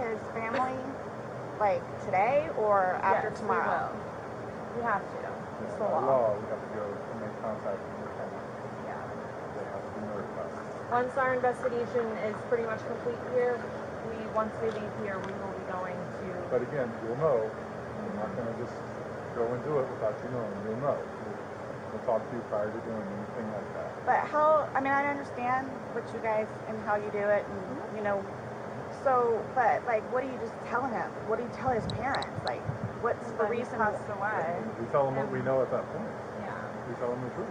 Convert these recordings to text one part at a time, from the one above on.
his family, like, today or after tomorrow? We have to. It's the law. We have to go and make contact with your family. Yeah. They have to be notified. Once our investigation is pretty much complete here, once we leave here, we will be going to... But again, you'll know. We're not going to just go and do it without you knowing. You'll know. We'll talk to you prior to doing anything like that. But how, I mean, I understand what you guys and how you do it, and, you know, so, but, like, what do you just tell him? What do you tell his parents? Like, what's the reason? He passed away. We tell them what we know at that point. Yeah. We tell them the truth.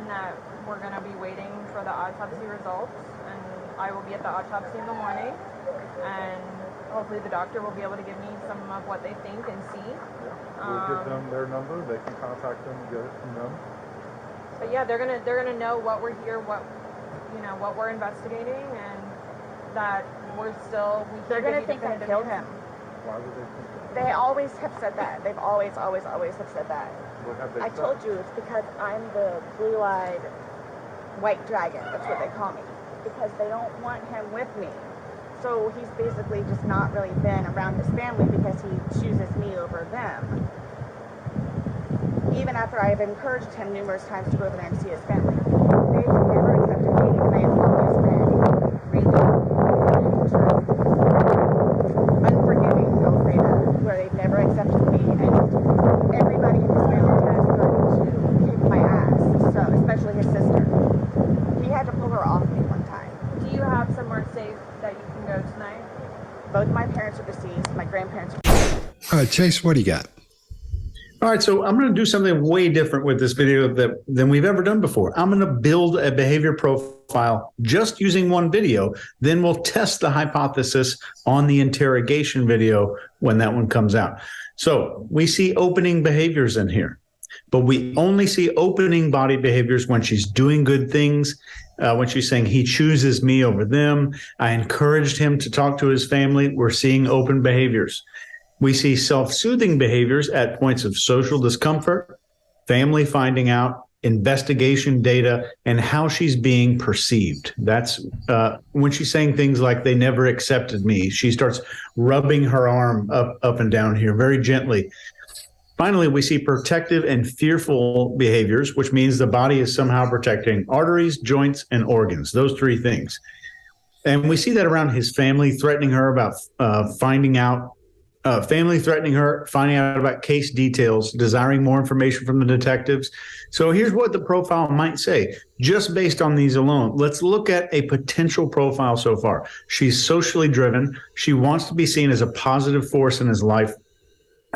And that we're going to be waiting for the autopsy results, and I will be at the autopsy in the morning, and hopefully the doctor will be able to give me some of what they think and see. Yeah. We'll give them their number. They can contact them and get it from them. But yeah, they're gonna know what we're here, what we're investigating, and that they're gonna think I killed him. Why would they think that? They always have said that. They've always have said that. What have they I said? told you it's because I'm the blue-eyed white dragon. That's what they call me. Because they don't want him with me. So he's basically just not really been around his family because he chooses me over them. Even after I've encouraged him numerous times to go over there and see his family. They've never accepted me, and I've always been raging, unforgiving, I'll say that, where they've never accepted me, and everybody in his family has started to kick my ass, so especially his sister. He had to pull her off me one time. Do you have somewhere safe that you can go tonight? Both my parents are deceased. My grandparents are deceased. All right, Chase, what do you got? All right, so I'm going to do something way different with this video than we've ever done before. I'm going to build a behavior profile just using one video. Then we'll test the hypothesis on the interrogation video when that one comes out. So we see opening behaviors in here, but we only see opening body behaviors when she's doing good things, when she's saying he chooses me over them. I encouraged him to talk to his family. We're seeing open behaviors. We see self-soothing behaviors at points of social discomfort, family finding out, investigation data, and how she's being perceived. That's when she's saying things like, they never accepted me. She starts rubbing her arm up and down here very gently. Finally, we see protective and fearful behaviors, which means the body is somehow protecting arteries, joints, and organs, those three things. And we see that around his family threatening her about finding out about case details, desiring more information from the detectives. So here's what the profile might say, just based on these alone. Let's look at a potential profile so far. She's socially driven. She wants to be seen as a positive force in his life,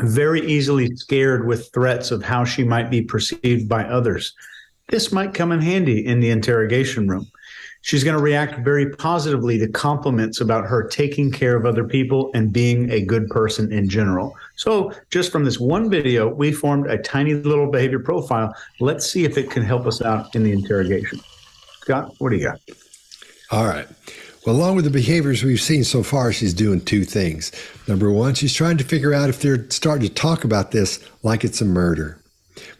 very easily scared with threats of how she might be perceived by others. This might come in handy in the interrogation room. She's going to react very positively to compliments about her taking care of other people and being a good person in general. So just from this one video, we formed a tiny little behavior profile. Let's see if it can help us out in the interrogation. Scott, what do you got? All right. Well, along with the behaviors we've seen so far, she's doing two things. Number one, she's trying to figure out if they're starting to talk about this like it's a murder.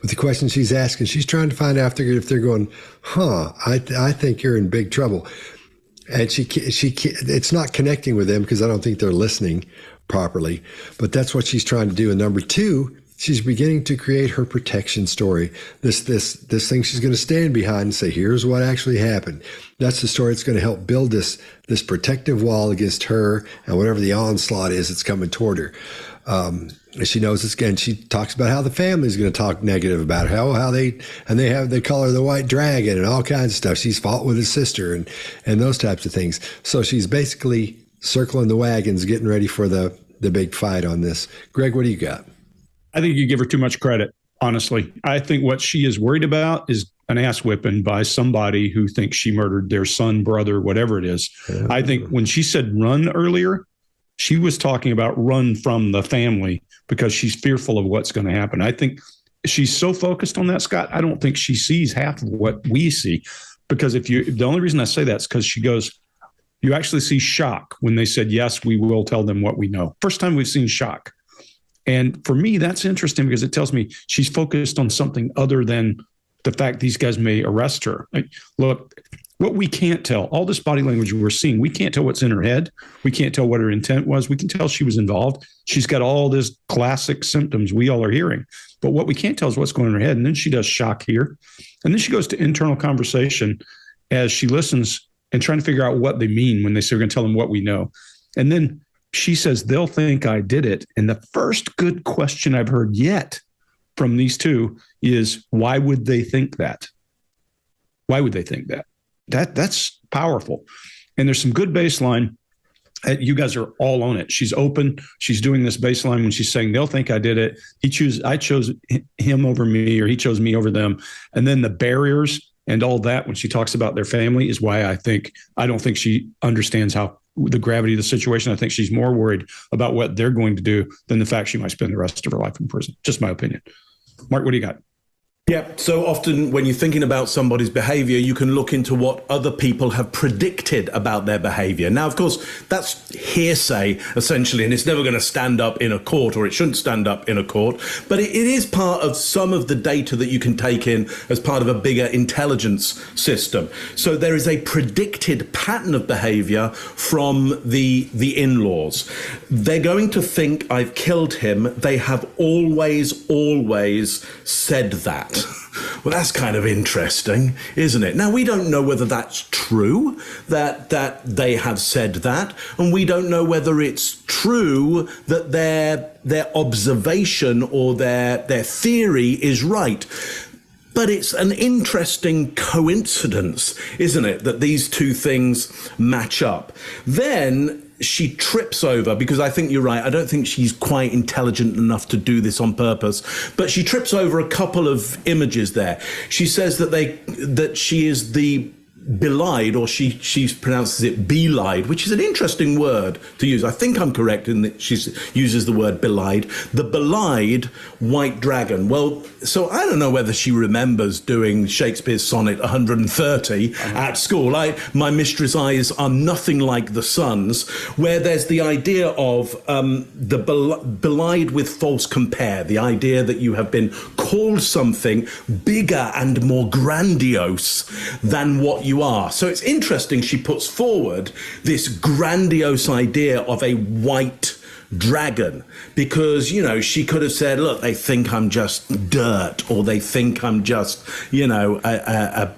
With the questions she's asking, she's trying to find out if they're going, I think you're in big trouble. And it's not connecting with them because I don't think they're listening properly. But that's what she's trying to do. And number two, she's beginning to create her protection story. This thing she's going to stand behind and say, here's what actually happened. That's the story that's going to help build this protective wall against her and whatever the onslaught is that's coming toward her. She knows this again. She talks about how the family is going to talk negative about her, how they call her the white dragon and all kinds of stuff. She's fought with his sister and those types of things. So she's basically circling the wagons, getting ready for the big fight on this. Greg, what do you got? I think you give her too much credit, honestly. I think what she is worried about is an ass whipping by somebody who thinks she murdered their son, brother, whatever it is. I think when she said run earlier, she was talking about run from the family because she's fearful of what's going to happen. I think she's so focused on that, Scott, I don't think she sees half of what we see. Because the only reason I say that is because she goes, you actually see shock when they said, yes, we will tell them what we know. First time we've seen shock. And for me, that's interesting because it tells me she's focused on something other than the fact these guys may arrest her. Like, look, What we can't tell, all this body language we're seeing, we can't tell what's in her head. We can't tell what her intent was. We can tell she was involved. She's got all this classic symptoms we all are hearing. But what we can't tell is what's going on in her head. And then she does shock here. And then she goes to internal conversation as she listens and trying to figure out what they mean when they say we're going to tell them what we know. And then she says, they'll think I did it. And the first good question I've heard yet from these two is, why would they think that? Why would they think that? That's powerful. And there's some good baseline. You guys are all on it. She's open. She's doing this baseline when she's saying, they'll think I did it. I chose him over me, or he chose me over them. And then the barriers and all that, when she talks about their family, is why I don't think she understands how the gravity of the situation. I think she's more worried about what they're going to do than the fact she might spend the rest of her life in prison. Just my opinion. Mark, what do you got? Yeah, so often when you're thinking about somebody's behavior, you can look into what other people have predicted about their behavior. Now, of course, that's hearsay, essentially, and it's never going to stand up in a court, or it shouldn't stand up in a court. But it is part of some of the data that you can take in as part of a bigger intelligence system. So there is a predicted pattern of behavior from the in-laws. They're going to think I've killed him. They have always said that. Well, that's kind of interesting, isn't it? Now, we don't know whether that's true, that they have said that, and we don't know whether it's true that their observation or their theory is right. But it's an interesting coincidence, isn't it, that these two things match up. Then she trips over, because I think you're right. I don't think she's quite intelligent enough to do this on purpose, but she trips over a couple of images there. She says that she is the belied, or she pronounces it belied, which is an interesting word to use. I think I'm correct in that she uses the word belied. The belied white dragon. Well, so I don't know whether she remembers doing Shakespeare's sonnet 130 at school. My mistress' eyes are nothing like the sun's, where there's the idea of the belied with false compare, the idea that you have been called something bigger and more grandiose than what you are. So it's interesting she puts forward this grandiose idea of a white dragon, because, she could have said, look, they think I'm just dirt, or they think I'm just, a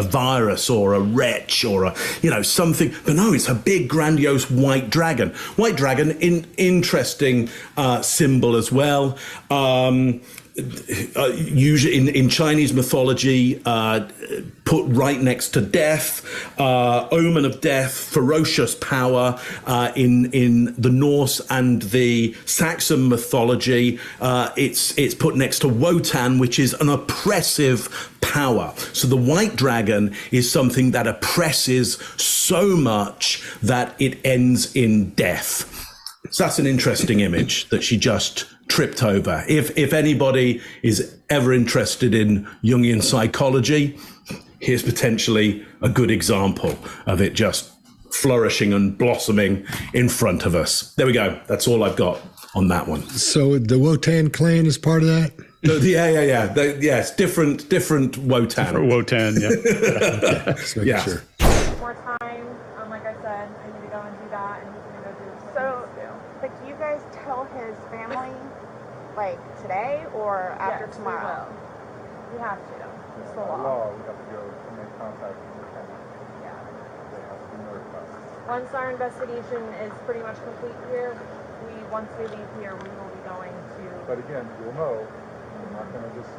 virus or a wretch or something. But no, it's a big, grandiose white dragon. White dragon, interesting symbol as well. Usually in Chinese mythology, put right next to death, omen of death, ferocious power. In the Norse and the Saxon mythology, it's put next to Wotan, which is an oppressive power. So the white dragon is something that oppresses so much that it ends in death. So that's an interesting image that she just tripped over. If anybody is ever interested in Jungian psychology, here's potentially a good example of it just flourishing and blossoming in front of us. There we go. That's all I've got on that one. So the Wotan clan is part of that? Yeah. Yes, different Wotan. Different Wotan, yeah. Okay, just making sure. More time. Like I said, I need to go and do that, and he's going to go do what So, he needs to do. but do you guys tell his family, like, today or after Yes, tomorrow? We have to. It's the By law. law, we have to go and make contact with the family. Yeah. They have to be notified. Once our investigation is pretty much complete here, once we leave here, we will be going to. But again, you'll know. I'm not going to just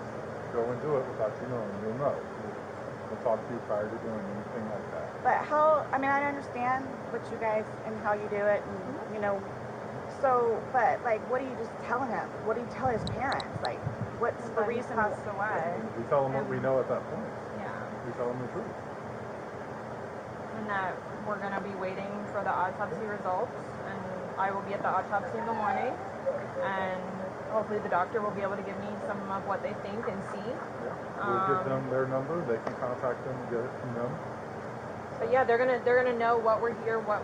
go and do it without you knowing. You'll know. We'll talk to you prior to doing anything like that. But I understand what you guys and how you do it, and so, but like, what do you just tell him? What do you tell his parents? Like, what's the He reason? passed away. We tell them what we know at that point. Yeah. We tell them the truth. And that we're going to be waiting for the autopsy results, and I will be at the autopsy in the morning, and hopefully the doctor will be able to give me some of what they think and see. We'll give them their number. They can contact them and get it from them. But yeah, they're gonna know what we're here, what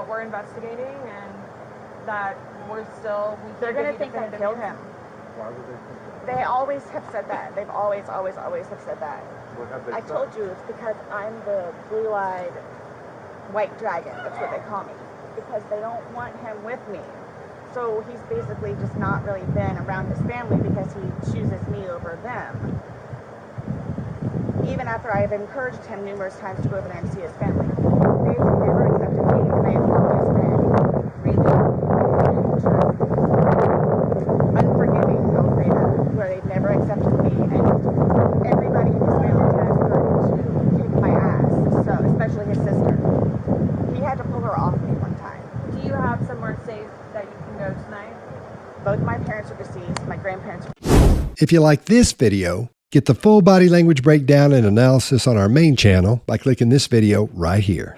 we're investigating, and that we're still. They're gonna think I killed him. Why would they think that? They always have said that. They've always have said that. What have they I said? told you it's because I'm the blue-eyed white dragon. That's what they call me. Because they don't want him with me. So he's basically just not really been around his family because he chooses me over them. Even after I have encouraged him numerous times to go over there and see his family. They've never accepted me, and I have always been really unforgiving, I'll say that, where they've never accepted me, and everybody in his family has started to kick my ass, so especially his sister. He had to pull her off me one time. Do you have somewhere safe that you can go tonight? Both my parents are deceased, my grandparents are. If you like this video, get the full body language breakdown and analysis on our main channel by clicking this video right here.